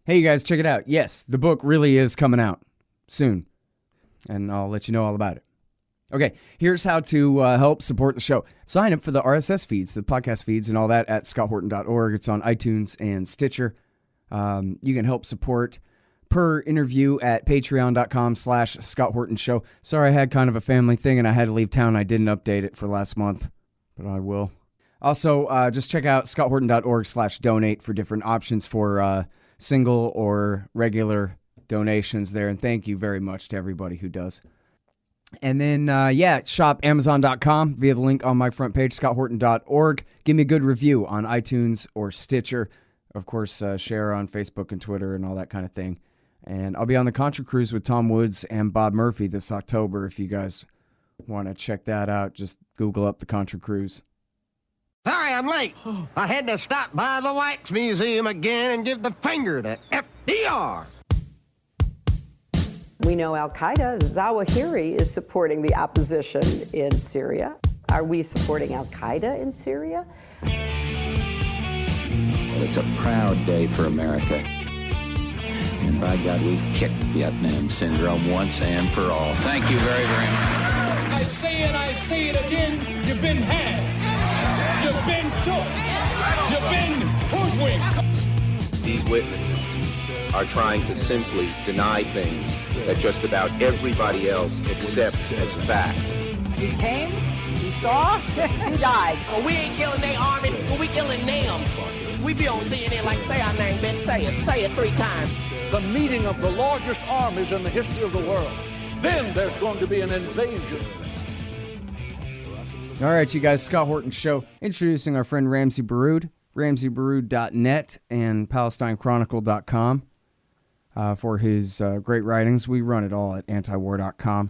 Hey, you guys, check it out. Yes, the book really is coming out soon, and I'll let you know all about it. Okay, here's how to help support the show. Sign up for the RSS feeds, the podcast feeds, and all that at scotthorton.org. It's on iTunes and Stitcher. You can help support per interview at patreon.com/Scott Horton Show. Sorry, I had kind of a family thing, and I had to leave town. I didn't update it for last month, but I will. Also, just check out scotthorton.org/donate for different options for single or regular donations there. And thank you very much to everybody who does. And then, shop Amazon.com via the link on my front page, scotthorton.org. Give me a good review on iTunes or Stitcher. Of course, share on Facebook and Twitter and all that kind of thing. And I'll be on the Contra Cruise with Tom Woods and Bob Murphy this October. If you guys want to check that out, just Google up the Contra Cruise. Sorry I'm late. I had to stop by the Wax Museum again and give the finger to FDR. We know al-Qaeda, Zawahiri, is supporting the opposition in Syria. Are we supporting al-Qaeda in Syria? Well, it's a proud day for America. And by God, we've kicked Vietnam syndrome once and for all. Thank you very, very much. I say it again, you've been had. You've been took. You've been hoodwinked. These witnesses are trying to simply deny things that just about everybody else accepts as fact. He came, he saw, he died. Well, we ain't killing their army, but we killing them. We be on CNN like, say our name, bitch, say it 3 times. The meeting of the largest armies in the history of the world. Then there's going to be an invasion. All right, you guys, Scott Horton Show, introducing our friend Ramzy Baroud, RamzyBaroud.net and PalestineChronicle.com for his great writings. We run it all at antiwar.com,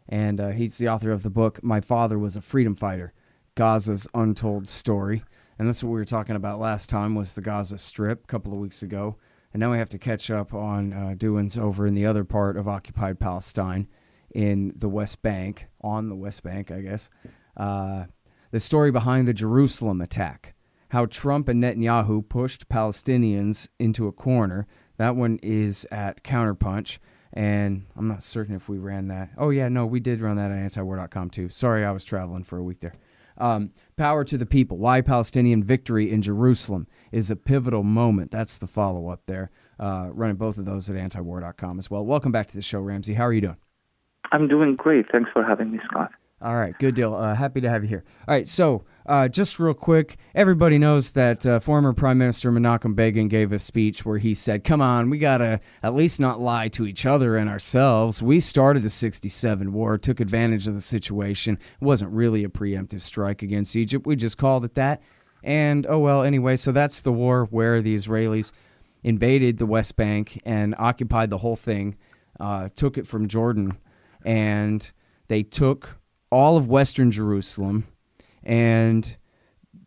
and he's the author of the book, My Father Was a Freedom Fighter, Gaza's Untold Story. And that's what we were talking about last time, was the Gaza Strip a couple of weeks ago. And now we have to catch up on doings over in the other part of occupied Palestine in the West Bank, on the West Bank, I guess. The story behind the Jerusalem attack, how Trump and Netanyahu pushed Palestinians into a corner. That one is at Counterpunch, and I'm not certain if we ran that. Oh, yeah, no, we did run that at antiwar.com too. Sorry, I was traveling for a week there. Power to the People, Why Palestinian Victory in Jerusalem is a Pivotal Moment. That's the follow-up there. Running both of those at antiwar.com as well. Welcome back to the show, Ramzy. How are you doing? I'm doing great. Thanks for having me, Scott. All right, good deal. Happy to have you here. All right, so just real quick, everybody knows that former Prime Minister Menachem Begin gave a speech where he said, come on, we got to at least not lie to each other and ourselves. We started the 67 war, took advantage of the situation. It wasn't really a preemptive strike against Egypt. We just called it that. And, oh, well, anyway, so that's the war where the Israelis invaded the West Bank and occupied the whole thing, took it from Jordan, and they took all of Western Jerusalem, and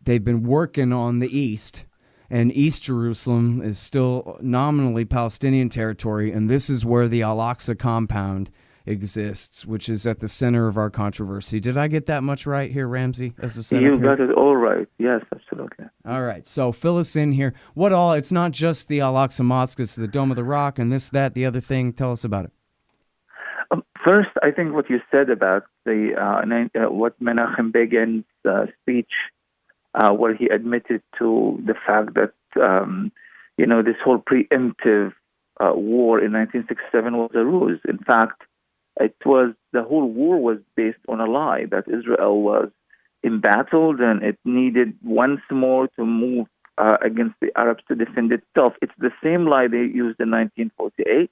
they've been working on the east, and East Jerusalem is still nominally Palestinian territory, and this is where the al-Aqsa compound exists, which is at the center of our controversy. Did I get that much right here, Ramzy, as a setup You here? got it all right. Yes, absolutely. All right, so fill us in here. What all, it's not just the al-Aqsa Mosque, it's the Dome of the Rock, and this, that, the other thing. Tell us about it. First, I think what you said about the what Menachem Begin's speech, where he admitted to the fact that this whole preemptive war in 1967 was a ruse. In fact, the whole war was based on a lie that Israel was embattled and it needed once more to move against the Arabs to defend itself. It's the same lie they used in 1948.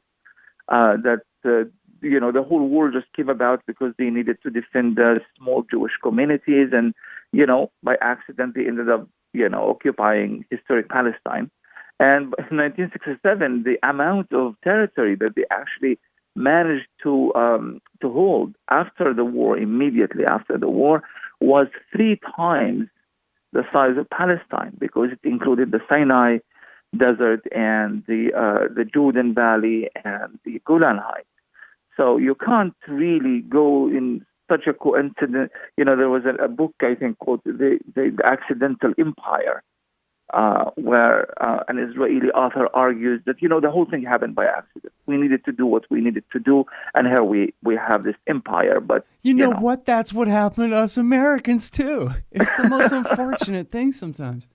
The whole war just came about because they needed to defend the small Jewish communities and, by accident they ended up, occupying historic Palestine. And in 1967, the amount of territory that they actually managed to hold after the war, immediately after the war, was 3 times the size of Palestine, because it included the Sinai Desert and the Jordan Valley and the Golan Heights. So you can't really go in such a coincidence. There was a book, I think, called The Accidental Empire, where an Israeli author argues that, the whole thing happened by accident. We needed to do what we needed to do, and here we have this empire. But you know what? That's what happened to us Americans, too. It's the most unfortunate thing sometimes.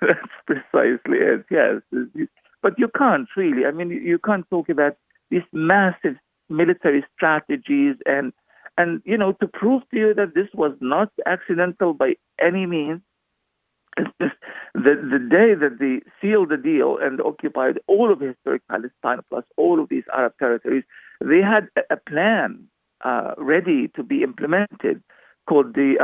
That's precisely it, yes. But you can't really. I mean, you can't talk about these massive military strategies and to prove to you that this was not accidental by any means. It's just the day that they sealed the deal and occupied all of historic Palestine plus all of these Arab territories, they had a plan ready to be implemented called the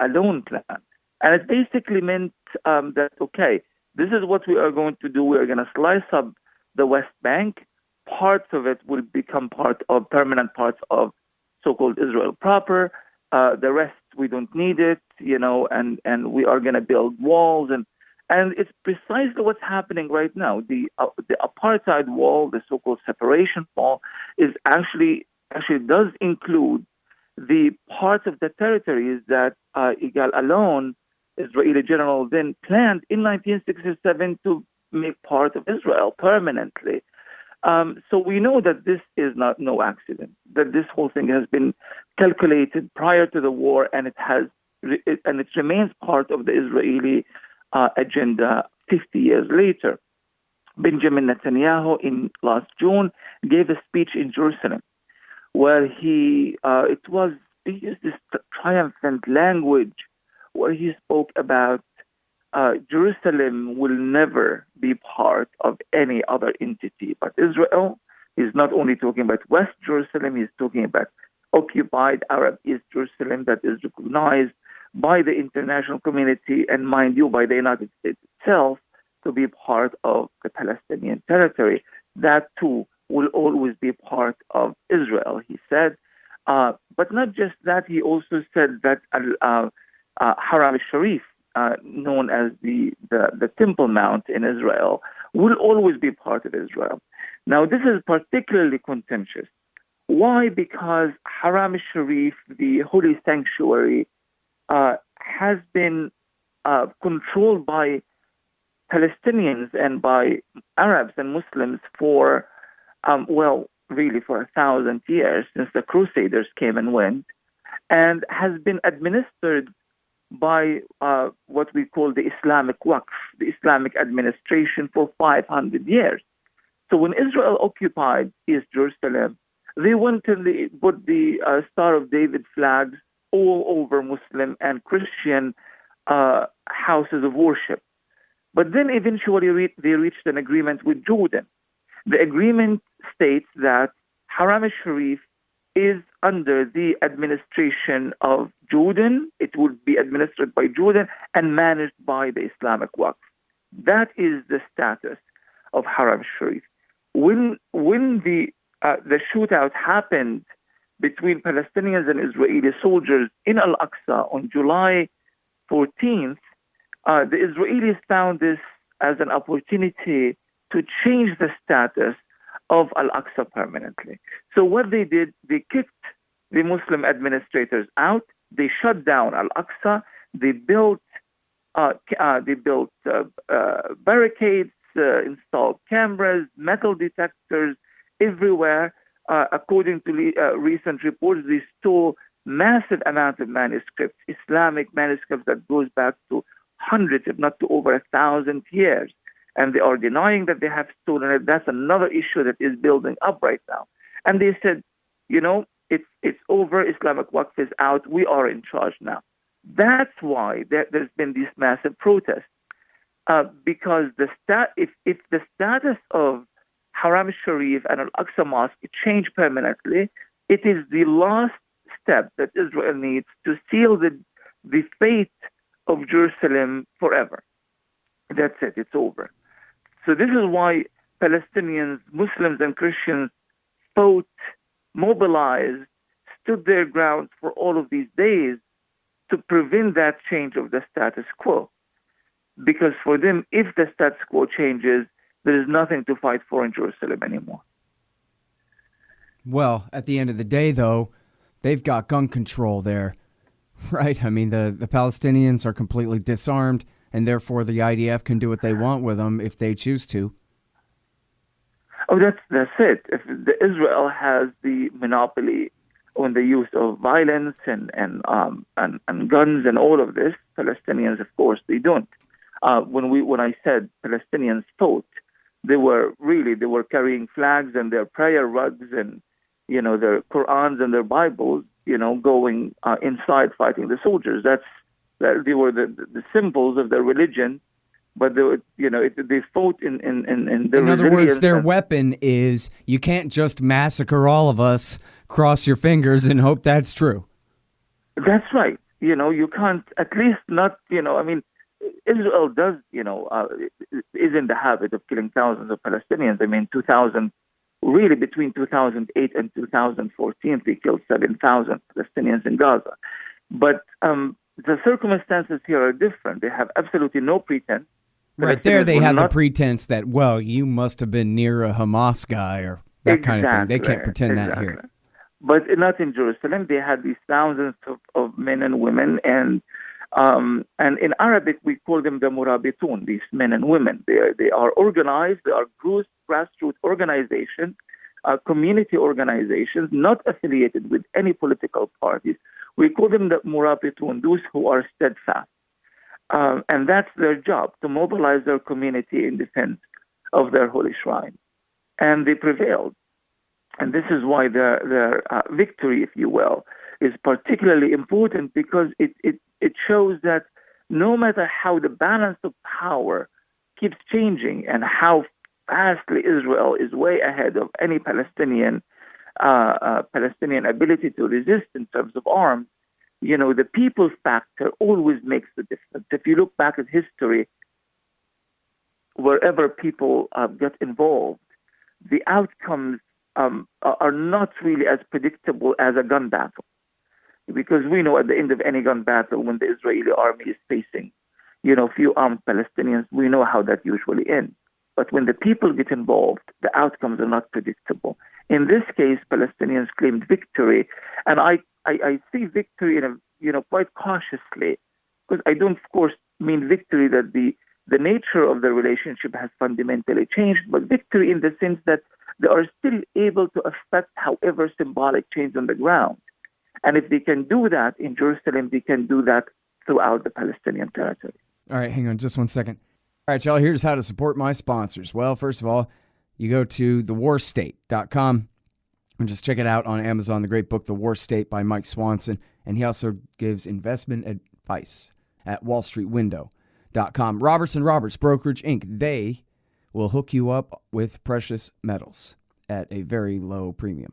Alone Plan. And it basically meant that, okay, this is what we are going to do. We are going to slice up the West Bank. Parts of it will become permanent parts of so-called Israel proper. The rest, we don't need it, and we are going to build walls. And it's precisely what's happening right now. The apartheid wall, the so-called separation wall, is actually does include the parts of the territories that Yigal Allon, Israeli general, then planned in 1967 to make part of Israel permanently. So we know that this is no accident, that this whole thing has been calculated prior to the war, and it remains part of the Israeli agenda 50 years later. Benjamin Netanyahu in last June gave a speech in Jerusalem where he used this triumphant language where he spoke about Jerusalem will never be part of any other entity but Israel. He's not only talking about West Jerusalem, he's talking about occupied Arab East Jerusalem that is recognized by the international community and, mind you, by the United States itself to be part of the Palestinian territory. That, too, will always be part of Israel, he said. But not just that, he also said that Haram Sharif, known as the Temple Mount in Israel, will always be part of Israel. Now, this is particularly contentious. Why? Because Haram Sharif, the holy sanctuary, has been controlled by Palestinians and by Arabs and Muslims for, really for 1,000 years, since the Crusaders came and went, and has been administered by what we call the Islamic Waqf, the Islamic administration, for 500 years. So when Israel occupied East Jerusalem, they went and they put the Star of David flags all over Muslim and Christian houses of worship. But then eventually they reached an agreement with Jordan. The agreement states that Haram Sharif is under the administration of Jordan. It would be administered by Jordan and managed by the Islamic Waqf. That is the status of Haram Sharif. When the shootout happened between Palestinians and Israeli soldiers in al-Aqsa on July 14th, the Israelis found this as an opportunity to change the status of al-Aqsa permanently. So what they did, they kicked the Muslim administrators out. They shut down al-Aqsa. They built barricades, installed cameras, metal detectors everywhere. According to recent reports, they stole massive amounts of manuscripts, Islamic manuscripts that goes back to hundreds, if not to over 1,000 years. And they are denying that they have stolen it. That's another issue that is building up right now. And they said, it's over. Islamic Waqf is out. We are in charge now. That's why there's been these massive protests. Because if the status of Haram Sharif and Al-Aqsa Mosque changed permanently, it is the last step that Israel needs to seal the fate of Jerusalem forever. That's it. It's over. So this is why Palestinians, Muslims, and Christians fought, mobilized, stood their ground for all of these days to prevent that change of the status quo. Because for them, if the status quo changes, there is nothing to fight for in Jerusalem anymore. Well, at the end of the day, though, they've got gun control there, right? I mean, the Palestinians are completely disarmed, and therefore the IDF can do what they want with them if they choose to. Oh, that's it. If Israel has the monopoly on the use of violence and guns and all of this, Palestinians, of course, they don't. When I said Palestinians fought, they were carrying flags and their prayer rugs and their Qurans and their Bibles, going inside fighting the soldiers. They were the symbols of their religion. But they fought in their In other words, their weapon is you can't just massacre all of us, cross your fingers, and hope that's true. That's right. You can't, at least not, Israel does, is in the habit of killing thousands of Palestinians. Between 2008 and 2014, they killed 7,000 Palestinians in Gaza. But the circumstances here are different. They have absolutely no pretense. Right there, they have the pretense that, well, you must have been near a Hamas guy or that kind of thing. They can't pretend that here. But not in Jerusalem. They had these thousands of men and women, and in Arabic we call them the murabitun, these men and women. They are organized. They are grassroots organizations, community organizations, not affiliated with any political parties. We call them the murabitun, those who are steadfast. And that's their job, to mobilize their community in defense of their holy shrine. And they prevailed. And this is why their victory, if you will, is particularly important, because it shows that no matter how the balance of power keeps changing and how vastly Israel is way ahead of any Palestinian ability to resist in terms of arms, the people factor always makes the difference. If you look back at history, wherever people get involved, the outcomes are not really as predictable as a gun battle. Because we know at the end of any gun battle, when the Israeli army is facing, few armed Palestinians, we know how that usually ends. But when the people get involved, the outcomes are not predictable. In this case, Palestinians claimed victory, and I see victory in quite cautiously, because I don't, of course, mean victory that the nature of the relationship has fundamentally changed, but victory in the sense that they are still able to affect however symbolic change on the ground. And if they can do that in Jerusalem, they can do that throughout the Palestinian territory. All right, hang on just one second. All right, y'all, here's how to support my sponsors. Well, first of all, you go to thewaarstate.com and just check it out on Amazon, the great book, The War State by Mike Swanson. And he also gives investment advice at wallstreetwindow.com. Robertson Roberts Brokerage, Inc., they will hook you up with precious metals at a very low premium.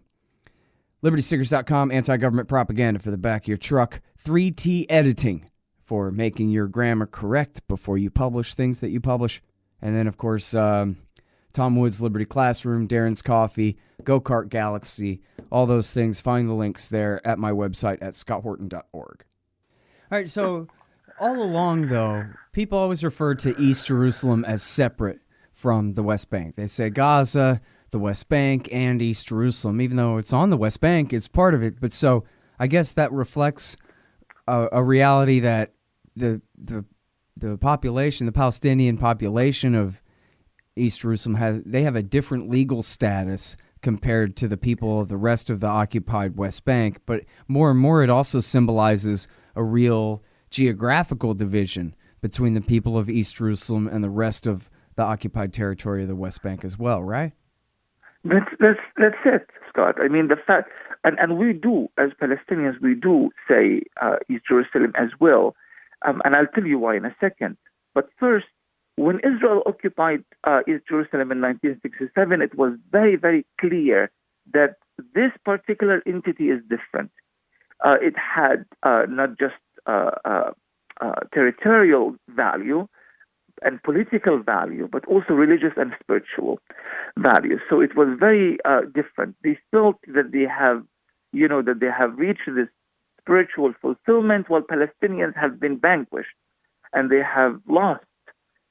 LibertyStickers.com, anti-government propaganda for the back of your truck. 3T Editing for making your grammar correct before you publish things that you publish. And then, of course, Tom Wood's Liberty Classroom, Darren's Coffee, Go-Kart Galaxy, all those things. Find the links there at my website at scotthorton.org. All right, so all along, though, people always refer to East Jerusalem as separate from the West Bank. They say Gaza, the West Bank, and East Jerusalem. Even though it's on the West Bank, it's part of it. But so I guess that reflects a reality that the population, the Palestinian population of East Jerusalem, have a different legal status compared to the people of the rest of the occupied West Bank. But more and more, it also symbolizes a real geographical division between the people of East Jerusalem and the rest of the occupied territory of the West Bank as well, right? That's it, Scott. I mean, the fact, and we do, as Palestinians, we do say East Jerusalem as well. And I'll tell you why in a second. But first, when Israel occupied East Jerusalem in 1967, it was very, very clear that this particular entity is different. It had not just territorial value and political value, but also religious and spiritual value. So it was very different. They felt that they have reached this spiritual fulfillment, while Palestinians have been vanquished and they have lost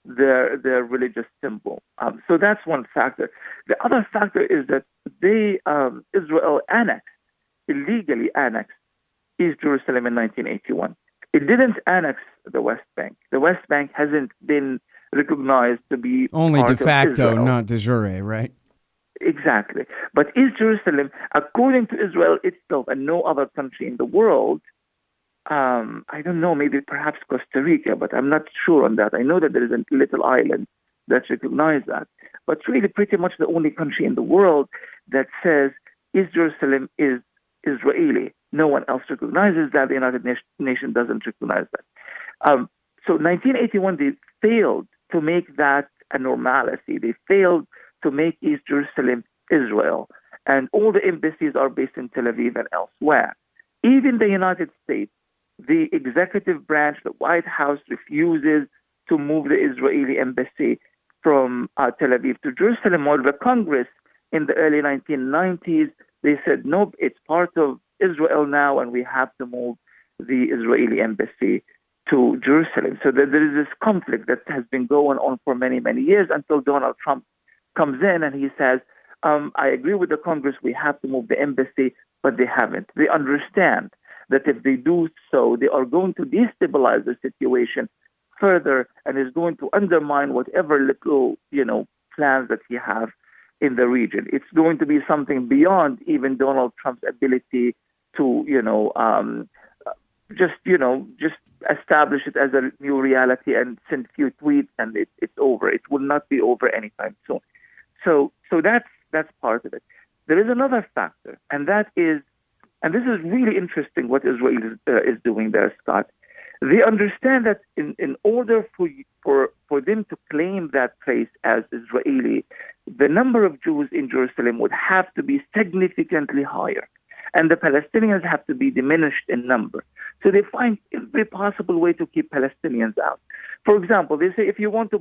their religious symbol. So that's one factor. The other factor is that Israel illegally annexed East Jerusalem in 1981. It didn't annex the West Bank. The West Bank hasn't been recognized to be only part de facto, of Israel. not de jure, right? Exactly. But East Jerusalem, according to Israel itself and no other country in the world, I don't know, maybe perhaps Costa Rica, but I'm not sure on that. I know that there is a little island that recognizes that. But really pretty much the only country in the world that says East Jerusalem is Israeli. No one else recognizes that. The United Nations doesn't recognize that. So 1981, they failed to make that a normalcy. They failed to make East Jerusalem Israel. And all the embassies are based in Tel Aviv and elsewhere. Even the United States, the executive branch, the White House, refuses to move the Israeli embassy from Tel Aviv to Jerusalem. Or the Congress in the early 1990s, they said, nope, it's part of Israel now, and we have to move the Israeli embassy to Jerusalem. So there is this conflict that has been going on for many, many years until Donald Trump comes in and he says, I agree with the Congress, we have to move the embassy, but they haven't. They understand that if they do so, they are going to destabilize the situation further and is going to undermine whatever little, plans that he has in the region. It's going to be something beyond even Donald Trump's ability to, just establish it as a new reality and send a few tweets and it's over. It will not be over anytime soon. So that's part of it. There is another factor, and that is, and this is really interesting what Israel is doing there, Scott. They understand that in order for them to claim that place as Israeli, the number of Jews in Jerusalem would have to be significantly higher, and the Palestinians have to be diminished in number. So they find every possible way to keep Palestinians out. For example, they say if you want to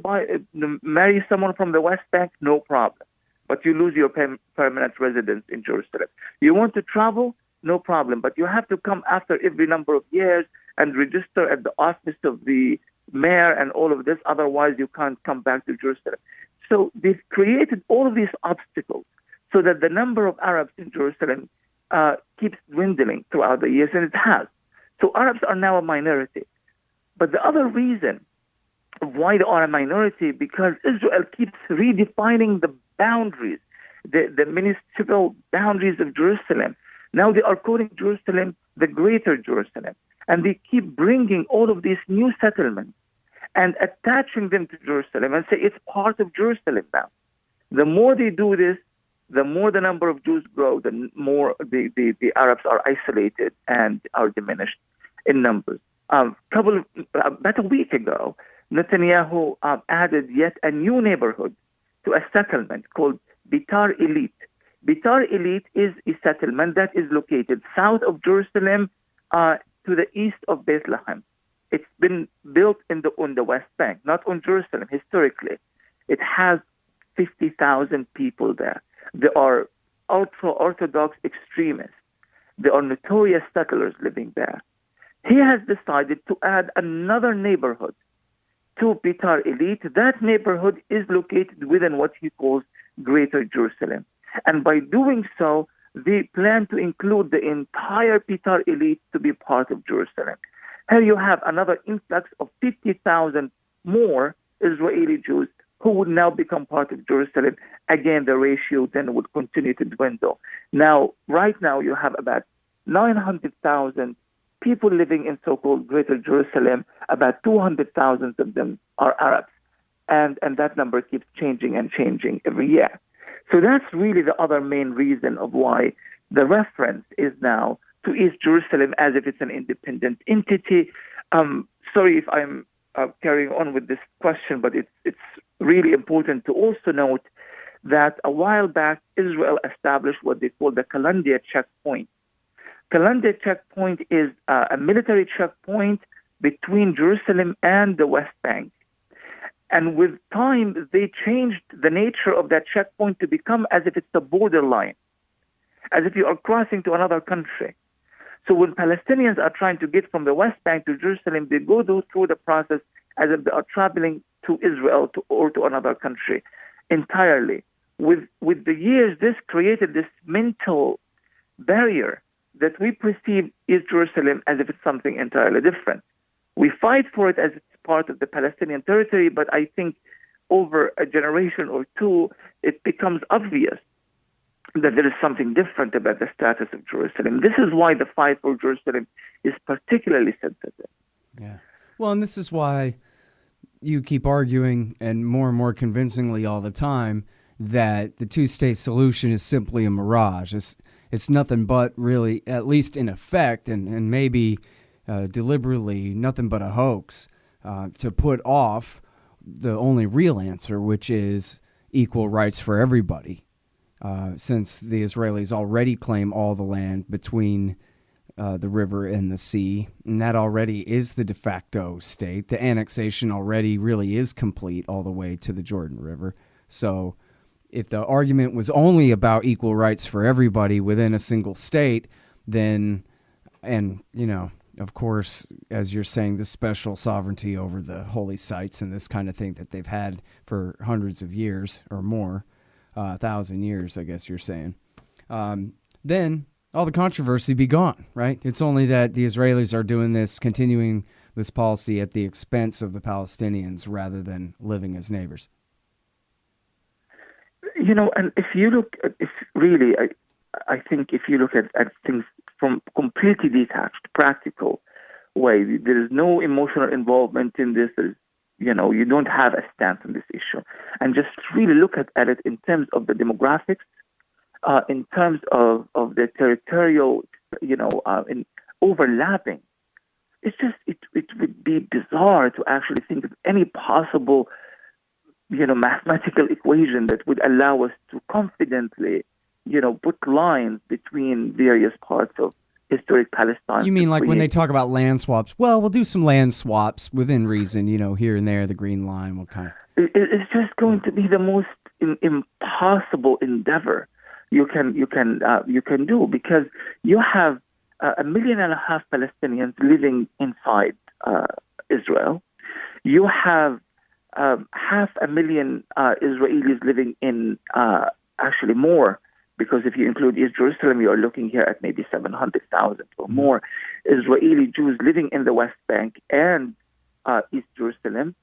marry someone from the West Bank, no problem, but you lose your permanent residence in Jerusalem. You want to travel, no problem, but you have to come after every number of years and register at the office of the mayor and all of this. Otherwise, you can't come back to Jerusalem. So they've created all of these obstacles so that the number of Arabs in Jerusalem keeps dwindling throughout the years, and it has. So Arabs are now a minority. But the other reason why they are a minority, because Israel keeps redefining the boundaries, the municipal boundaries of Jerusalem. Now they are calling Jerusalem the Greater Jerusalem. And they keep bringing all of these new settlements and attaching them to Jerusalem and say it's part of Jerusalem now. The more they do this, the more the number of Jews grow, the more the Arabs are isolated and are diminished in numbers. About a week ago, Netanyahu added yet a new neighborhood to a settlement called Bitar Elite. Bitar Elite is a settlement that is located south of Jerusalem to the east of Bethlehem. It's been built on the West Bank, not on Jerusalem historically. It has 50,000 people there. There are ultra-Orthodox extremists. There are notorious settlers living there. He has decided to add another neighborhood to Bitar Elite. That neighborhood is located within what he calls Greater Jerusalem. And by doing so, they plan to include the entire Bitar Elite to be part of Jerusalem. Here you have another influx of 50,000 more Israeli Jews who would now become part of Jerusalem. Again, the ratio then would continue to dwindle. Now, right now, you have about 900,000 people living in so-called Greater Jerusalem. About 200,000 of them are Arabs. And that number keeps changing and changing every year. So that's really the other main reason of why the reference is now to East Jerusalem as if it's an independent entity. Sorry if I'm carrying on with this question, but it's really important to also note that a while back, Israel established what they call the Kalandia checkpoint. Kalandia checkpoint is a military checkpoint between Jerusalem and the West Bank. And with time, they changed the nature of that checkpoint to become as if it's a borderline, as if you are crossing to another country. So when Palestinians are trying to get from the West Bank to Jerusalem, they go through the process as if they are traveling to Israel or to another country entirely. With the years, this created this mental barrier that we perceive East Jerusalem as if it's something entirely different. We fight for it as it's part of the Palestinian territory, but I think over a generation or two, it becomes obvious that there is something different about the status of Jerusalem. This is why the fight for Jerusalem is particularly sensitive. Yeah. Well, and this is why you keep arguing, and more convincingly all the time, that the two-state solution is simply a mirage. It's nothing but really, at least in effect, and maybe deliberately, nothing but a hoax to put off the only real answer, which is equal rights for everybody, since the Israelis already claim all the land between the river and the sea, and that already is the de facto state. The annexation already really is complete all the way to the Jordan River. So if the argument was only about equal rights for everybody within a single state, then, and, you know, of course, as you're saying, the special sovereignty over the holy sites and this kind of thing that they've had for hundreds of years or more, 1,000 years, I guess you're saying, then all the controversy be gone, right? It's only that the Israelis are doing this, continuing this policy at the expense of the Palestinians rather than living as neighbors. You know, and if you look at, I think if you look at things from completely detached, practical way, there is no emotional involvement in this. You know, you don't have a stance on this issue. And just really look at it in terms of the demographics, in terms of the territorial, in overlapping. It's just, it would be bizarre to actually think of any possible, mathematical equation that would allow us to confidently, put lines between various parts of historic Palestine. You mean like when they talk about land swaps? Well, we'll do some land swaps within reason, here and there, the green line will kind of... It's just going to be the most impossible endeavor you can do, because you have 1.5 million Palestinians living inside Israel. You have 500,000 Israelis living in, actually more, because if you include East Jerusalem, you are looking here at maybe 700,000 or more Israeli Jews living in the West Bank and East Jerusalem.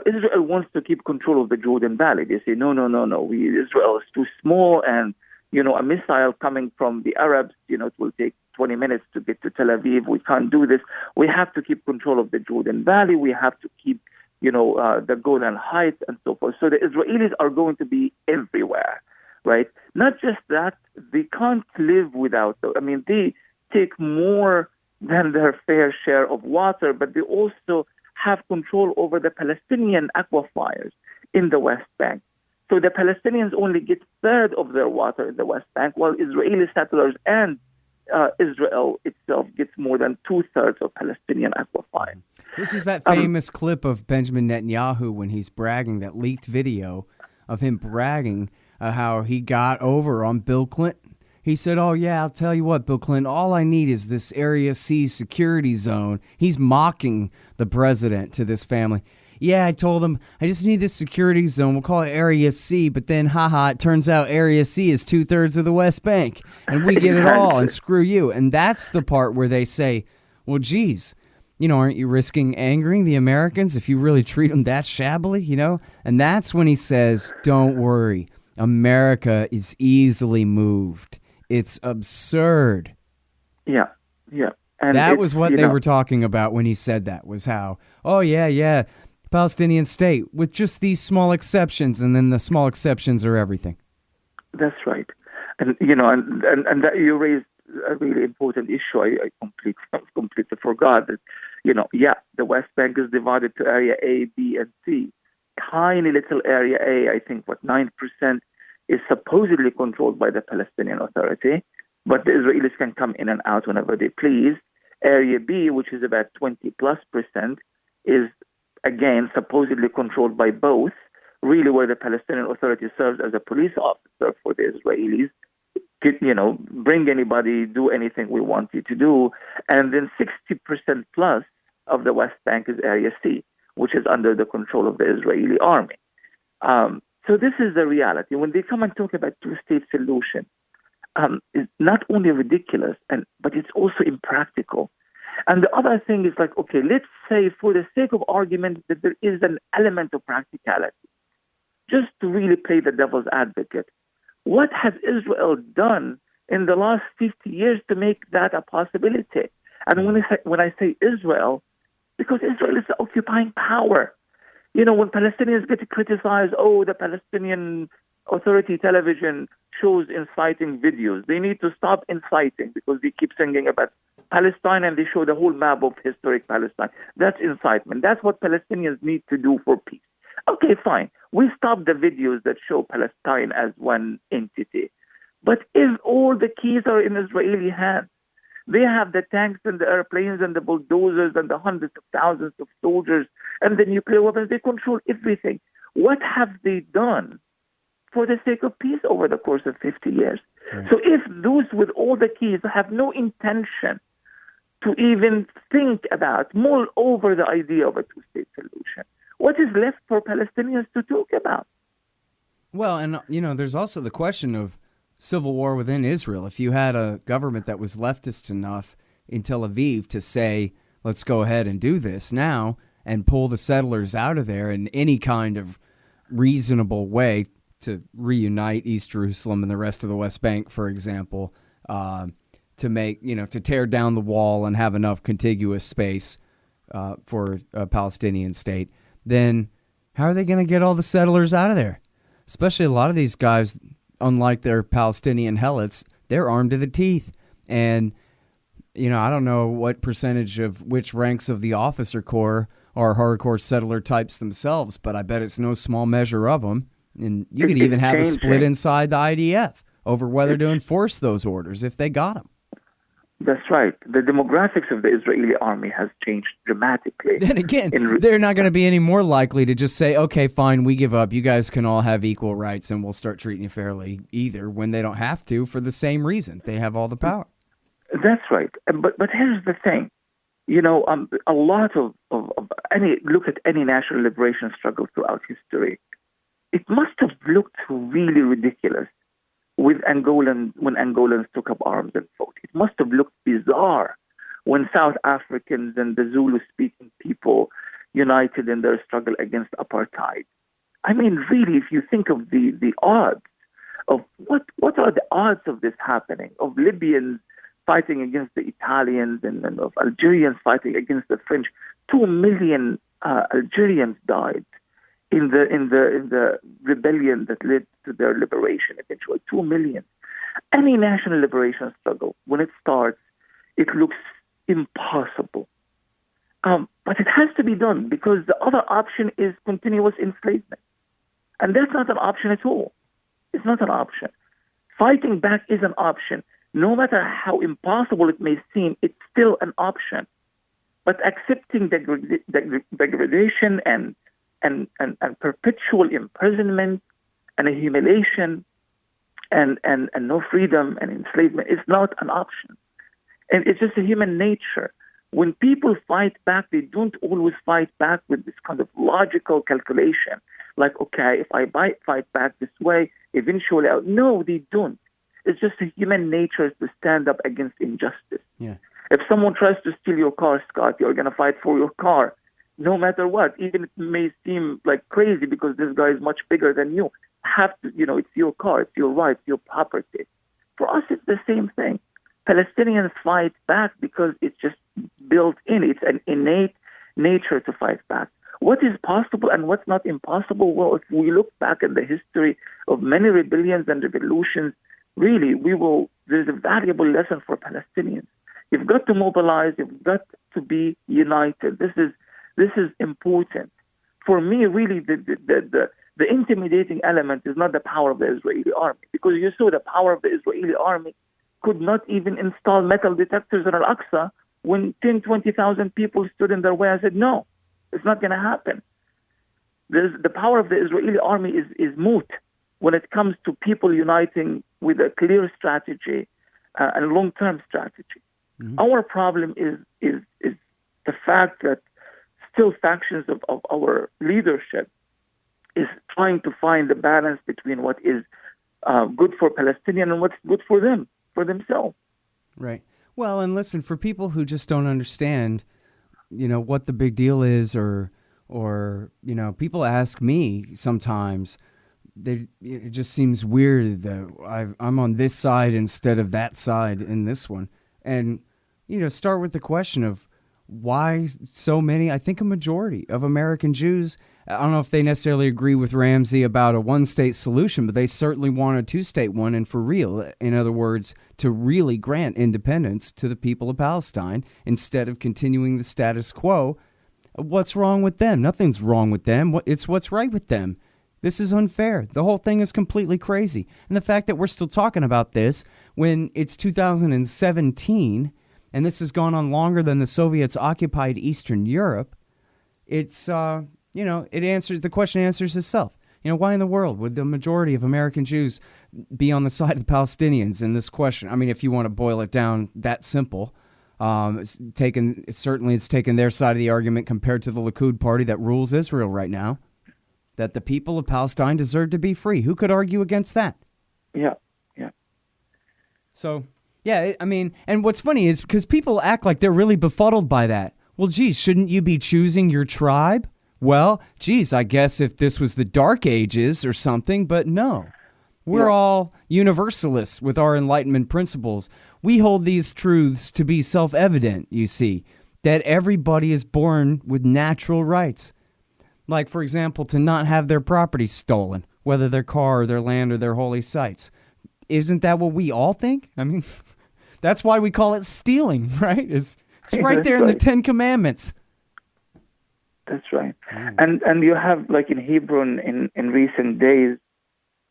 Israel wants to keep control of the Jordan Valley. They say, no, Israel is too small, and, a missile coming from the Arabs, it will take 20 minutes to get to Tel Aviv. We can't do this. We have to keep control of the Jordan Valley. We have to keep, the Golan Heights and so forth. So the Israelis are going to be everywhere, right? Not just that, they can't live without them. I mean, they take more than their fair share of water, but they also have control over the Palestinian aquifers in the West Bank. So the Palestinians only get a third of their water in the West Bank, while Israeli settlers and Israel itself gets more than 2/3 of Palestinian aquifers. This is that famous clip of Benjamin Netanyahu when he's bragging, that leaked video of him bragging how he got over on Bill Clinton. He said, oh, yeah, I'll tell you what, Bill Clinton, all I need is this Area C security zone. He's mocking the president to this family. Yeah, I told him, I just need this security zone. We'll call it Area C, but then, it turns out Area C is 2/3 of the West Bank, and we get it all, and screw you. And that's the part where they say, well, geez, aren't you risking angering the Americans if you really treat them that shabbily, And that's when he says, don't worry, America is easily moved. It's absurd. Yeah. And that was what they were talking about when he said that, was how, oh, yeah, Palestinian state with just these small exceptions, and then the small exceptions are everything. That's right. And, and that you raised a really important issue. I completely forgot that, the West Bank is divided to Area A, B, and C. Tiny little Area A, I think, 9% is supposedly controlled by the Palestinian Authority, but the Israelis can come in and out whenever they please. Area B, which is about 20+%, is, again, supposedly controlled by both, really where the Palestinian Authority serves as a police officer for the Israelis. Bring anybody, do anything we want you to do. And then 60% plus of the West Bank is Area C, which is under the control of the Israeli army. So this is the reality. When they come and talk about two-state solution, it's not only ridiculous, but it's also impractical. And the other thing is like, okay, let's say for the sake of argument that there is an element of practicality, just to really play the devil's advocate. What has Israel done in the last 50 years to make that a possibility? And when I say Israel, because Israel is the occupying power. You know, when Palestinians get criticized, the Palestinian Authority television shows inciting videos. They need to stop inciting because they keep singing about Palestine and they show the whole map of historic Palestine. That's incitement. That's what Palestinians need to do for peace. Okay, fine. We stop the videos that show Palestine as one entity. But if all the keys are in Israeli hands, they have the tanks and the airplanes and the bulldozers and the hundreds of thousands of soldiers and the nuclear weapons. They control everything. What have they done for the sake of peace over the course of 50 years? Right. So if those with all the keys have no intention to even think about, mull over the idea of a two-state solution, what is left for Palestinians to talk about? Well, and, there's also the question of civil war within Israel. If you had a government that was leftist enough in Tel Aviv to say, let's go ahead and do this now and pull the settlers out of there in any kind of reasonable way to reunite East Jerusalem and the rest of the West Bank, for example, to make, to tear down the wall and have enough contiguous space for a Palestinian state, then how are they going to get all the settlers out of there? Especially a lot of these guys, unlike their Palestinian helots, they're armed to the teeth. And, I don't know what percentage of which ranks of the officer corps are hardcore settler types themselves, but I bet it's no small measure of them. And you could even have a split inside the IDF over whether to enforce those orders if they got them. That's right. The demographics of the Israeli army has changed dramatically. Then again, they're not going to be any more likely to just say, okay, fine, we give up. You guys can all have equal rights and we'll start treating you fairly either, when they don't have to for the same reason. They have all the power. That's right. But here's the thing. A lot of look at any national liberation struggle throughout history. It must have looked really ridiculous when Angolans took up arms and fought. It must have looked bizarre when South Africans and the Zulu-speaking people united in their struggle against apartheid. I mean, really, if you think of the odds of what are the odds of this happening, of Libyans fighting against the Italians and of Algerians fighting against the French. 2 million Algerians died in the rebellion that led to their liberation eventually. 2 million. Any national liberation struggle, when it starts, it looks impossible. But it has to be done because the other option is continuous enslavement. And that's not an option at all. It's not an option. Fighting back is an option. No matter how impossible it may seem, it's still an option. But accepting degradation and perpetual imprisonment and humiliation and no freedom and enslavement is not an option. And it's just a human nature. When people fight back, they don't always fight back with this kind of logical calculation. Like, okay, if I fight back this way, eventually no, they don't. It's just a human nature to stand up against injustice. Yeah. If someone tries to steal your car, Scott, you're going to fight for your car, no matter what. Even if it may seem like crazy because this guy is much bigger than you. It's your car, it's your right, it's your property. For us, it's the same thing. Palestinians fight back because it's just built in. It's an innate nature to fight back. What is possible and what's not impossible? Well, if we look back at the history of many rebellions and revolutions, really, there's a valuable lesson for Palestinians. You've got to mobilize. You've got to be united. This is important. For me, really, the intimidating element is not the power of the Israeli army, because you saw the power of the Israeli army could not even install metal detectors at al-Aqsa when 20,000 people stood in their way and said, no, it's not going to happen. The power of the Israeli army is moot when it comes to people uniting with a clear strategy and long-term strategy. Mm-hmm. Our problem is the fact that still factions of our leadership is trying to find the balance between what is good for Palestinians and what's good for them, for themselves. Right. Well, and listen, for people who just don't understand, what the big deal is, or people ask me sometimes, it just seems weird that I'm on this side instead of that side in this one. And, start with the question of why so many, I think a majority of American Jews, I don't know if they necessarily agree with Ramzy about a one-state solution, but they certainly want a two-state one, and for real. In other words, to really grant independence to the people of Palestine instead of continuing the status quo. What's wrong with them? Nothing's wrong with them. It's what's right with them. This is unfair. The whole thing is completely crazy. And the fact that we're still talking about this when it's 2017 and this has gone on longer than the Soviets occupied Eastern Europe, it's, the question answers itself. Why in the world would the majority of American Jews be on the side of the Palestinians in this question? I mean, if you want to boil it down that simple, it's taken their side of the argument compared to the Likud party that rules Israel right now, that the people of Palestine deserve to be free. Who could argue against that? Yeah. So, yeah, and what's funny is because people act like they're really befuddled by that. Well, geez, shouldn't you be choosing your tribe? Well, geez, I guess if this was the Dark Ages or something, but no. We're all universalists with our Enlightenment principles. We hold these truths to be self-evident, you see, that everybody is born with natural rights. Like, for example, to not have their property stolen, whether their car or their land or their holy sites. Isn't that what we all think? I mean, that's why we call it stealing, right? It's right there in the Ten Commandments. That's right. And you have, like in Hebron in recent days,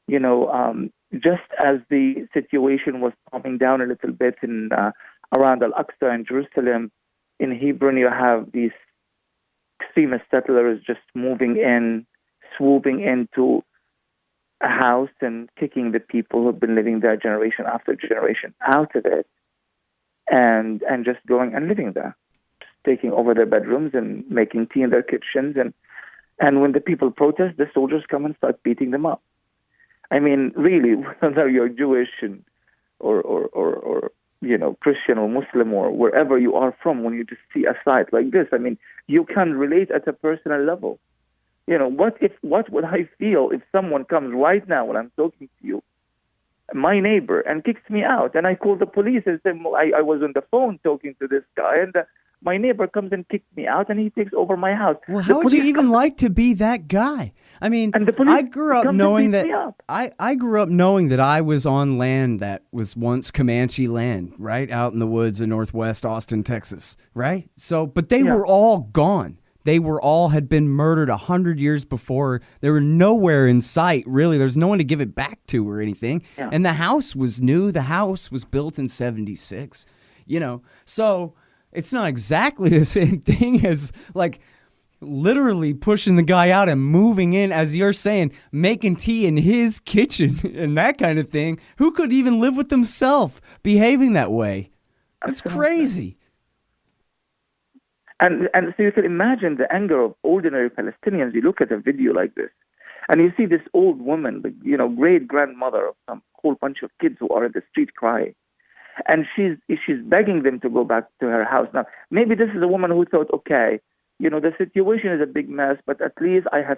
just as the situation was calming down a little bit around al-Aqsa in Jerusalem, in Hebron you have these extremist settlers just moving in, swooping into a house and kicking the people who've been living there generation after generation out of it, and just going and living there, just taking over their bedrooms and making tea in their kitchens. And when the people protest, the soldiers come and start beating them up. I mean, really, whether you're Jewish or Christian or Muslim or wherever you are from, when you just see a sight like this, I mean, you can relate at a personal level. What would I feel if someone comes right now when I'm talking to you, my neighbor, and kicks me out, and I call the police and say, I was on the phone talking to this guy, and my neighbor comes and kicks me out, and he takes over my house. Well, how would you even like to be that guy? I mean, I grew up knowing that I grew up knowing that I was on land that was once Comanche land, right out in the woods in Northwest Austin, Texas, right? So, but they were all gone. They had been murdered 100 years before. They were nowhere in sight, really. There's no one to give it back to or anything. Yeah. And the house was new. The house was built in 76, So it's not exactly the same thing as, like, literally pushing the guy out and moving in, as you're saying, making tea in his kitchen and that kind of thing. Who could even live with themselves behaving that way? That's crazy. And so you can imagine the anger of ordinary Palestinians. You look at a video like this, and you see this old woman, great grandmother of some whole bunch of kids who are in the street crying, and she's begging them to go back to her house. Now, maybe this is a woman who thought, okay, the situation is a big mess, but at least I have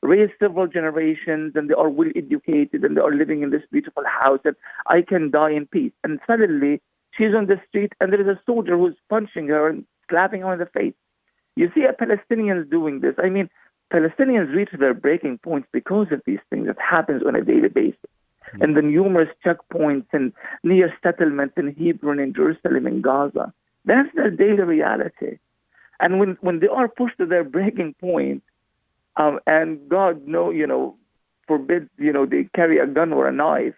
raised several generations, and they are well educated, and they are living in this beautiful house, and I can die in peace. And suddenly, she's on the street, and there is a soldier who's punching her and slapping her in the face. You see Palestinians doing this. I mean, Palestinians reach their breaking points because of these things that happens on a daily basis. Mm-hmm. And the numerous checkpoints and near settlements in Hebron, in Jerusalem, in Gaza. That's their daily reality. And when they are pushed to their breaking point, and God forbids, they carry a gun or a knife,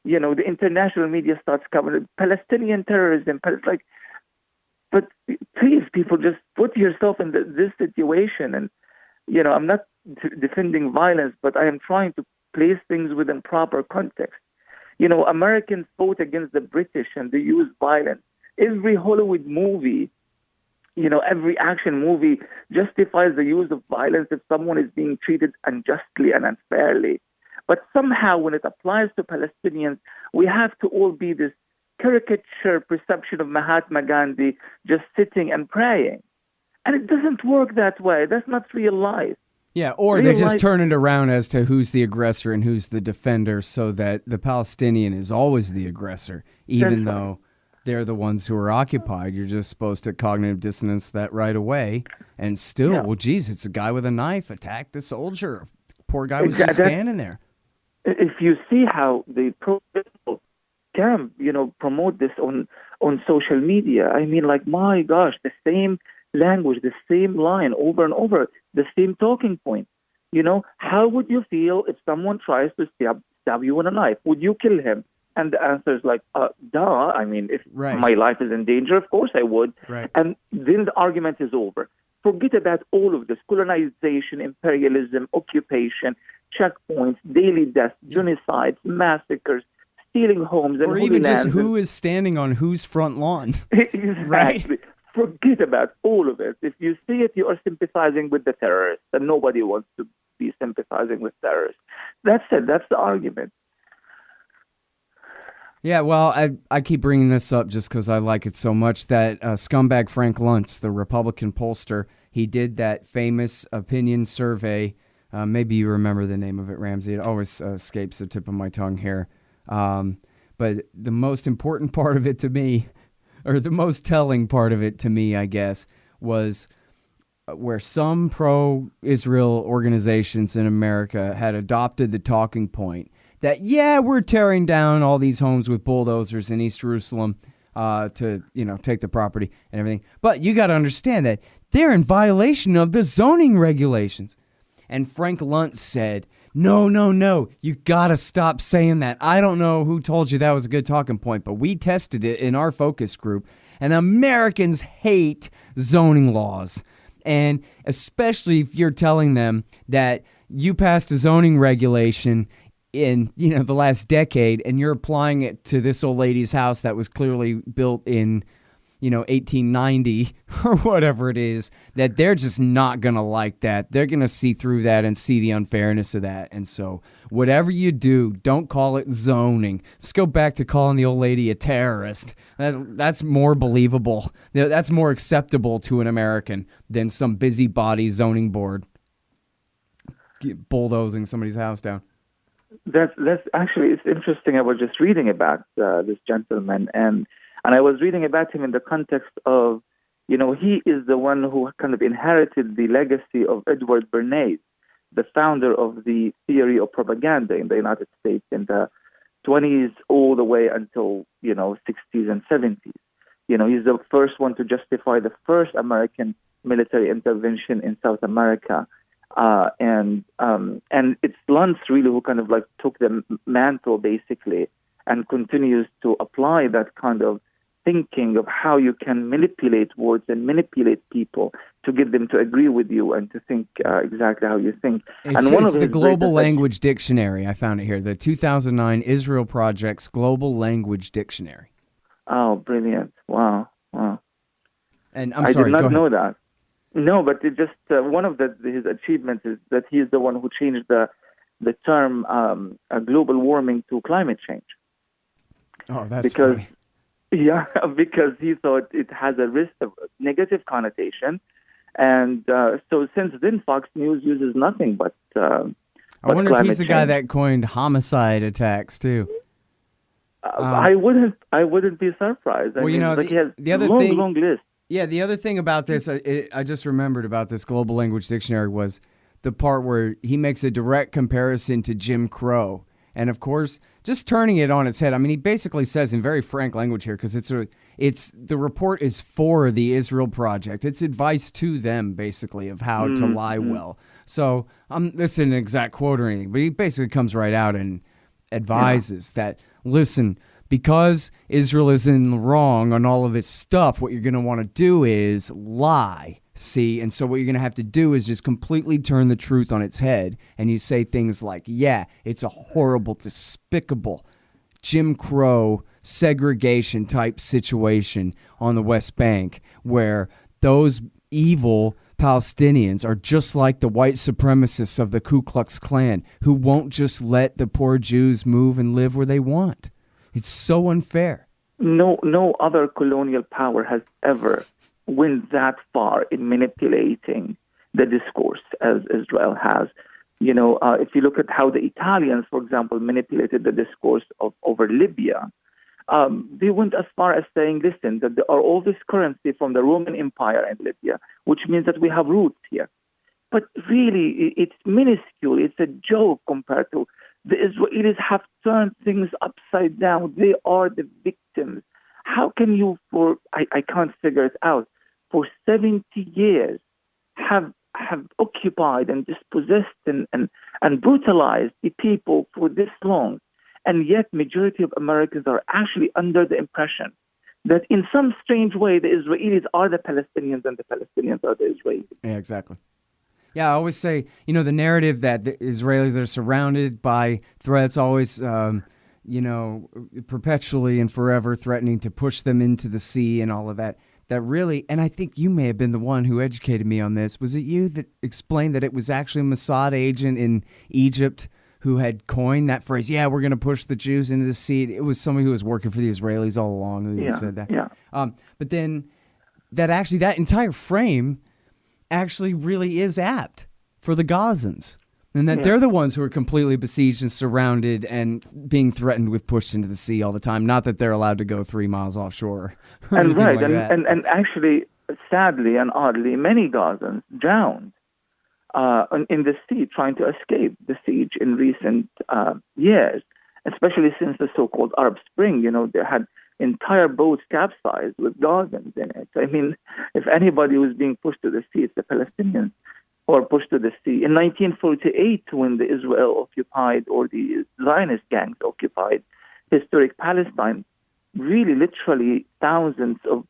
the international media starts covering Palestinian terrorism. But please, people, just put yourself in this situation. And, I'm not defending violence, but I am trying to place things within proper context. Americans fought against the British and they used violence. Every Hollywood movie, every action movie justifies the use of violence if someone is being treated unjustly and unfairly. But somehow when it applies to Palestinians, we have to all be this caricature perception of Mahatma Gandhi just sitting and praying. And it doesn't work that way. That's not real life. Yeah, or Real they just life- turn it around as to who's the aggressor and who's the defender, so that the Palestinian is always the aggressor, even That's though they're the ones who are occupied. You're just supposed to cognitive dissonance that right away. And still, well, geez, it's a guy with a knife attacked a soldier. Poor guy was just standing there. If you see how the pro-people can, promote this on social media, I mean, like, my gosh, the same language, the same line over and over, the same talking point. How would you feel if someone tries to stab you with a knife? Would you kill him? And the answer is like, duh. I mean, if my life is in danger, of course I would. Right. And then the argument is over. Forget about all of this: colonization, imperialism, occupation, checkpoints, daily deaths, genocides, massacres, stealing homes, and Or holy even just lands. who is standing on whose front lawn. Exactly. Right. Forget about all of it. If you see it, you are sympathizing with the terrorists, and nobody wants to be sympathizing with terrorists. That's it. That's the argument. Yeah, well, I keep bringing this up just because I like it so much. That scumbag Frank Luntz, the Republican pollster, he did that famous opinion survey. Maybe you remember the name of it, Ramsey. It always escapes the tip of my tongue here. But the most important part of it to me, or the most telling part of it to me, I guess, was where some pro-Israel organizations in America had adopted the talking point that, yeah, we're tearing down all these homes with bulldozers in East Jerusalem to, take the property and everything. But you got to understand that they're in violation of the zoning regulations. And Frank Luntz said, no, you got to stop saying that. I don't know who told you that was a good talking point, but we tested it in our focus group, and Americans hate zoning laws. And especially if you're telling them that you passed a zoning regulation in, the last decade, and you're applying it to this old lady's house that was clearly built in, 1890 or whatever it is, that they're just not going to like that. They're going to see through that and see the unfairness of that. And so whatever you do, don't call it zoning. Let's go back to calling the old lady a terrorist. That's more believable. That's more acceptable to an American than some busybody zoning board bulldozing somebody's house down. That's actually, it's interesting. I was just reading about this gentleman, and I was reading about him in the context of, he is the one who kind of inherited the legacy of Edward Bernays, the founder of the theory of propaganda in the United States in the 20s all the way until, 60s and 70s. He's the first one to justify the first American military intervention in South America. And it's Luntz really who kind of like took the mantle basically and continues to apply that kind of thinking of how you can manipulate words and manipulate people to get them to agree with you and to think exactly how you think. It's the Global Language Dictionary. I found it here. The 2009 Israel Project's Global Language Dictionary. Oh, brilliant. Wow. And I'm sorry, I did go not ahead. know that. No, but it just one of his achievements is that he is the one who changed the term global warming to climate change. Oh, that's funny. Yeah, because he thought it has a risk of negative connotation. And so since then, Fox News uses nothing but I wonder if he's the guy that coined homicide attacks, too. I wouldn't be surprised. Well, he has the other long list. Yeah, the other thing about this, I just remembered about this Global Language Dictionary was the part where he makes a direct comparison to Jim Crow. And of course, just turning it on its head. I mean, he basically says in very frank language here, because the report is for the Israel Project. It's advice to them, basically, of how to lie well. So this isn't an exact quote or anything, but he basically comes right out and advises that, listen, because Israel is in the wrong on all of its stuff, what you're going to want to do is lie. See, and so what you're going to have to do is just completely turn the truth on its head. And you say things like, yeah, it's a horrible, despicable Jim Crow segregation type situation on the West Bank where those evil Palestinians are just like the white supremacists of the Ku Klux Klan who won't just let the poor Jews move and live where they want. It's so unfair. no other colonial power has ever went that far in manipulating the discourse as Israel has. If you look at how the Italians, for example, manipulated the discourse over Libya, they went as far as saying, listen, that there are all this currency from the Roman Empire in Libya, which means that we have roots here. But really, it's minuscule. It's a joke compared to the Israelis have turned things upside down. They are the victims. How can you, I can't figure it out, for 70 years have occupied and dispossessed and brutalized the people for this long? And yet majority of Americans are actually under the impression that in some strange way the Israelis are the Palestinians and the Palestinians are the Israelis. Yeah, exactly. Yeah, I always say, the narrative that the Israelis are surrounded by threats, always, perpetually and forever threatening to push them into the sea and all of that. That really, and I think you may have been the one who educated me on this. Was it you that explained that it was actually a Mossad agent in Egypt who had coined that phrase, yeah, we're going to push the Jews into the sea? It was somebody who was working for the Israelis all along who said that. Yeah. But then that entire frame actually really is apt for the Gazans. And that they're the ones who are completely besieged and surrounded and being threatened with pushed into the sea all the time. Not that they're allowed to go 3 miles offshore. And and actually, sadly and oddly, many Gazans drowned in the sea trying to escape the siege in recent years, especially since the so-called Arab Spring. They had entire boats capsized with Gazans in it. I mean, if anybody was being pushed to the sea, it's the Palestinians, or pushed to the sea. In 1948, when the Israel occupied, or the Zionist gangs occupied historic Palestine, really literally thousands of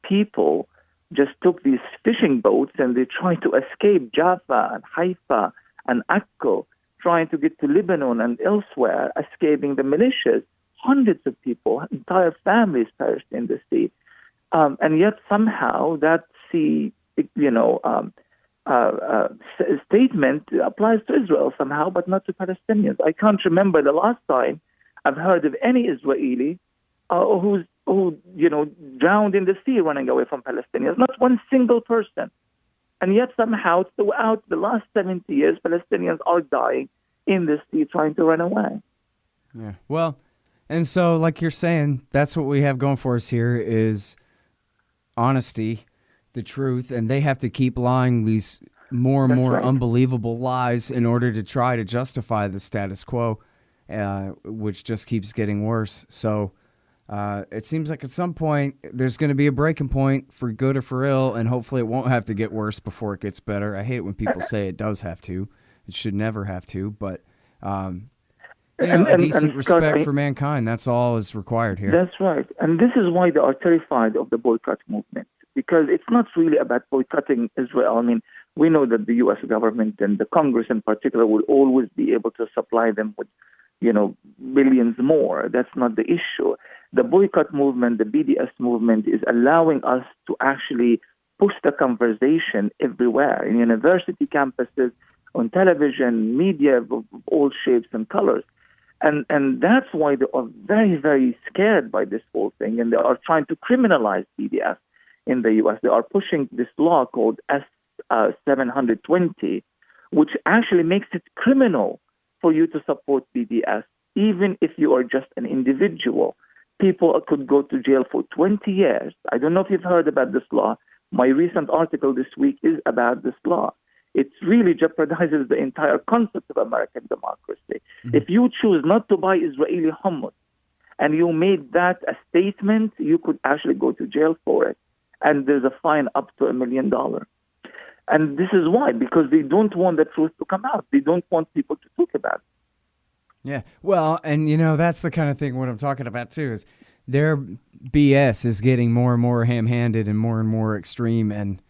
people just took these fishing boats and they tried to escape Jaffa and Haifa and Akko, trying to get to Lebanon and elsewhere, escaping the militias. Hundreds of people, entire families perished in the sea. And yet somehow that sea, statement applies to Israel somehow, but not to Palestinians. I can't remember the last time I've heard of any Israeli who drowned in the sea running away from Palestinians. Not one single person. And yet somehow throughout the last 70 years, Palestinians are dying in the sea trying to run away. Yeah. Well, and so like you're saying, that's what we have going for us here is honesty, the truth, and they have to keep lying these more and more unbelievable lies in order to try to justify the status quo, which just keeps getting worse. So it seems like at some point there's going to be a breaking point for good or for ill, and hopefully it won't have to get worse before it gets better. I hate it when people say it does have to. It should never have to, but a decent respect for mankind, that's all is required here. That's right. And this is why they are terrified of the boycott movement, because it's not really about boycotting Israel. I mean, we know that the U.S. government and the Congress in particular will always be able to supply them with, billions more. That's not the issue. The boycott movement, the BDS movement, is allowing us to actually push the conversation everywhere, in university campuses, on television, media of all shapes and colors. And that's why they are very, very scared by this whole thing, and they are trying to criminalize BDS in the U.S. They are pushing this law called S-720, which actually makes it criminal for you to support BDS, even if you are just an individual. People could go to jail for 20 years. I don't know if you've heard about this law. My recent article this week is about this law. It really jeopardizes the entire concept of American democracy. Mm-hmm. If you choose not to buy Israeli hummus and you made that a statement, you could actually go to jail for it. And there's a fine up to $1 million. And this is why, because they don't want the truth to come out. They don't want people to talk about it. Yeah, well, and that's the kind of thing what I'm talking about too, is their BS is getting more and more ham-handed and more extreme and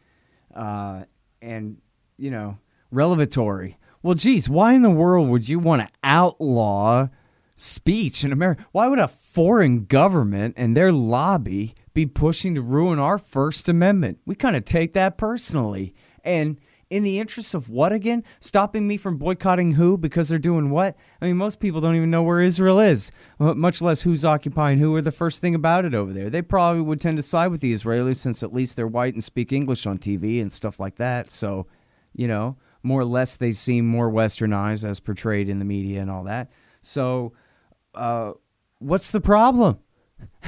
revelatory. Well, geez, why in the world would you want to outlaw speech in America? Why would a foreign government and their lobby be pushing to ruin our First Amendment? We kind of take that personally. And In the interest of what again? Stopping me from boycotting who because they're doing what? I mean, most people don't even know where Israel is, much less who's occupying who or the first thing about it over there. They probably would tend to side with the Israelis since at least they're white and speak English on TV and stuff like that. So, more or less they seem more westernized as portrayed in the media and all that. So, what's the problem?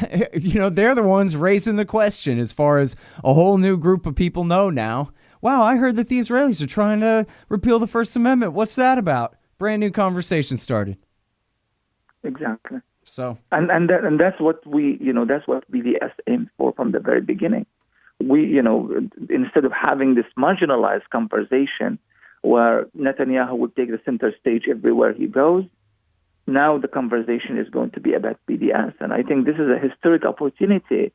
They're the ones raising the question as far as a whole new group of people know now. Wow, I heard that the Israelis are trying to repeal the First Amendment. What's that about? Brand new conversation started. Exactly. So and that's what that's what BDS aimed for from the very beginning. We, instead of having this marginalized conversation where Netanyahu would take the center stage everywhere he goes, now the conversation is going to be about BDS. And I think this is a historic opportunity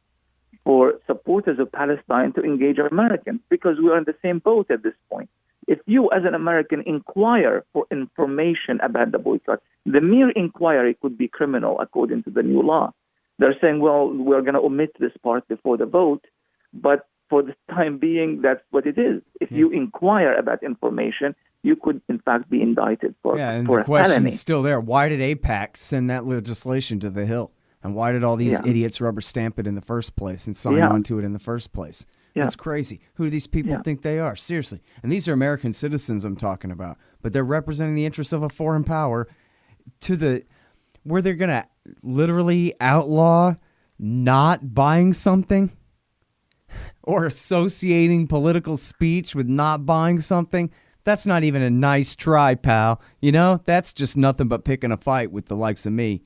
for supporters of Palestine to engage Americans, because we are in the same boat at this point. If you, as an American, inquire for information about the boycott, the mere inquiry could be criminal according to the new law. They're saying, well, we're going to omit this part before the vote, but for the time being, that's what it is. If you inquire about information, you could, in fact, be indicted for and for the a question felony. is still there. Why did AIPAC send that legislation to the Hill? And why did all these idiots rubber stamp it in the first place and sign on to it in the first place? That's crazy. Who do these people think they are? Seriously. And these are American citizens I'm talking about. But they're representing the interests of a foreign power where they're going to literally outlaw not buying something or associating political speech with not buying something. That's not even a nice try, pal. That's just nothing but picking a fight with the likes of me.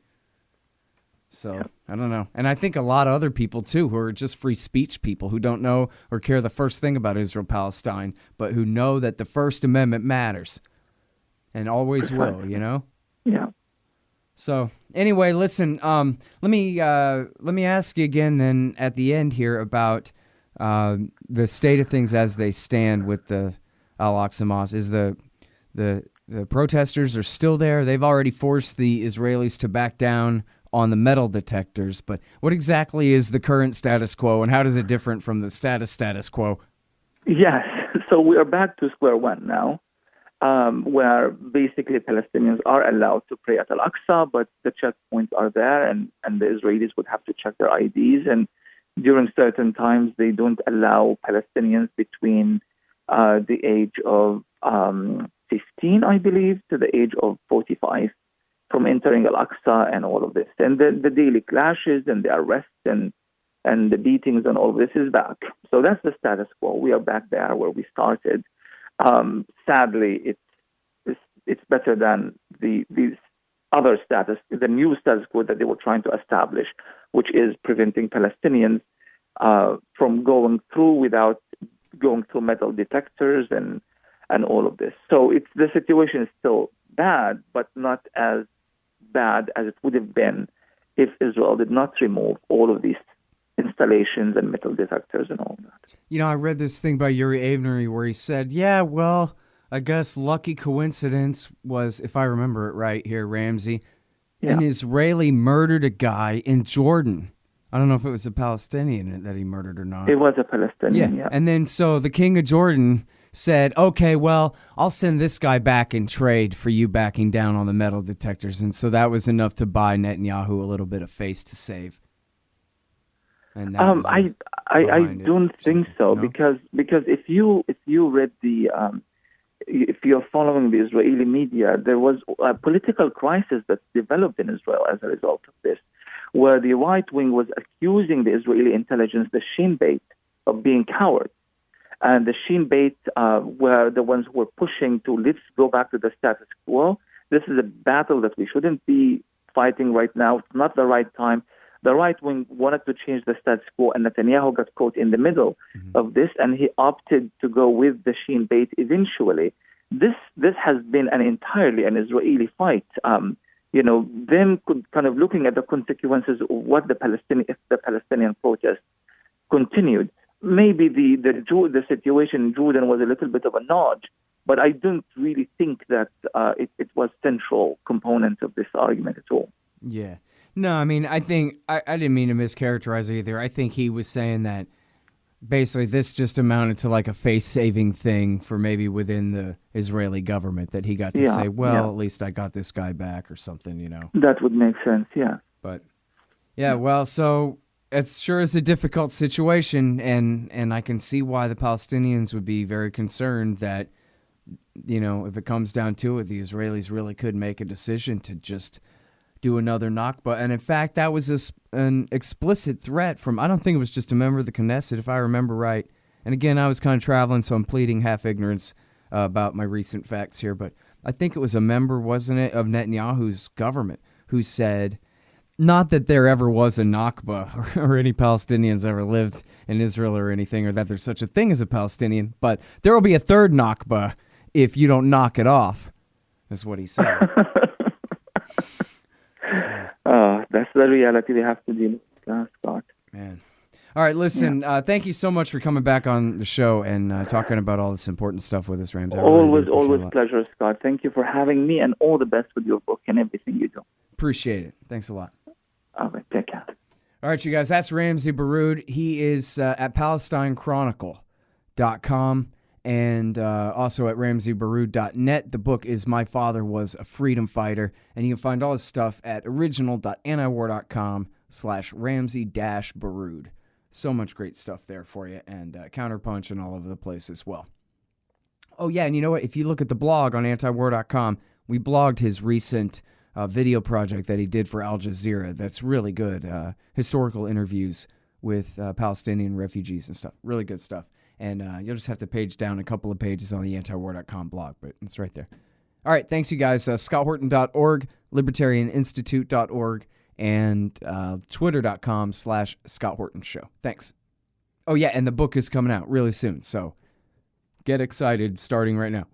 So, I don't know. And I think a lot of other people, too, who are just free speech people who don't know or care the first thing about Israel-Palestine, but who know that the First Amendment matters and always will, Yeah. So, anyway, listen, let me ask you again then at the end here about the state of things as they stand with the al-Aqsa Mosque. Is the protesters are still there? They've already forced the Israelis to back down on the metal detectors, but what exactly is the current status quo, and how does it differ from the status quo? Yes, so we are back to square one now, where basically Palestinians are allowed to pray at al-Aqsa, but the checkpoints are there, and the Israelis would have to check their IDs, and during certain times they don't allow Palestinians between the age of 15, I believe, to the age of 45. From entering al-Aqsa and all of this. And the daily clashes and the arrests and the beatings and all of this is back. So that's the status quo. We are back there where we started. Sadly, it's better than the other status, the new status quo that they were trying to establish, which is preventing Palestinians from going through without going through metal detectors and all of this. So the situation is still bad, but not as bad as it would have been if Israel did not remove all of these installations and metal detectors and all that. I read this thing by Yuri Avery where he said, I guess lucky coincidence was, if I remember it right here, Ramzy, an Israeli murdered a guy in Jordan. I don't know if it was a Palestinian that he murdered or not. It was a Palestinian, yeah. And then so the king of Jordan said, okay, well, I'll send this guy back in trade for you backing down on the metal detectors. And so that was enough to buy Netanyahu a little bit of face to save. And I don't think so, no? because if you read if you're following the Israeli media, there was a political crisis that developed in Israel as a result of this, where the right wing was accusing the Israeli intelligence, the Shin Bet, of being cowards. And the Shin Bet were the ones who were pushing to let's go back to the status quo. This is a battle that we shouldn't be fighting right now. It's not the right time. The right wing wanted to change the status quo, and Netanyahu got caught in the middle of this, and he opted to go with the Shin Bet eventually. This has been entirely an Israeli fight. Them kind of looking at the consequences of what if the Palestinian protests continued. Maybe the situation in Jordan was a little bit of a nudge, but I don't really think that it was central component of this argument at all. Yeah. No, I mean, I think I didn't mean to mischaracterize it either. I think he was saying that basically this just amounted to like a face-saving thing for maybe within the Israeli government that he got to say, well, at least I got this guy back or something, you know. That would make sense, yeah. But, yeah, well, so it sure is a difficult situation, and I can see why the Palestinians would be very concerned that, you know, if it comes down to it, the Israelis really could make a decision to just do another Nakba. And in fact, that was an explicit threat from, I don't think it was just a member of the Knesset, if I remember right. And again, I was kind of traveling, so I'm pleading half ignorance about my recent facts here. But I think it was a member, wasn't it, of Netanyahu's government who said, not that there ever was a Nakba or any Palestinians ever lived in Israel or anything, or that there's such a thing as a Palestinian, but there will be a third Nakba if you don't knock it off, is what he said. That's the reality we have to deal with, Scott. Man. All right, listen, thank you so much for coming back on the show and talking about all this important stuff with us, Ramzy. Always pleasure, Scott. Thank you for having me, and all the best with your book and everything you do. Appreciate it. Thanks a lot. All right, take care. All right, you guys, that's Ramzy Baroud. He is at PalestineChronicle.com and also at RamzyBaroud.net. The book is My Father Was a Freedom Fighter, and you can find all his stuff at original.antiwar.com/Ramzy-Baroud. So much great stuff there for you, and Counterpunch and all over the place as well. Oh, yeah, and you know what? If you look at the blog on antiwar.com, we blogged his recent video project that he did for Al Jazeera. That's really good. Historical interviews with Palestinian refugees and stuff. Really good stuff. And you'll just have to page down a couple of pages on the antiwar.com blog, but it's right there. All right, thanks, you guys. ScottHorton.org, LibertarianInstitute.org, and Twitter.com/ScottHortonShow. Thanks. Oh, yeah, and the book is coming out really soon, so get excited starting right now.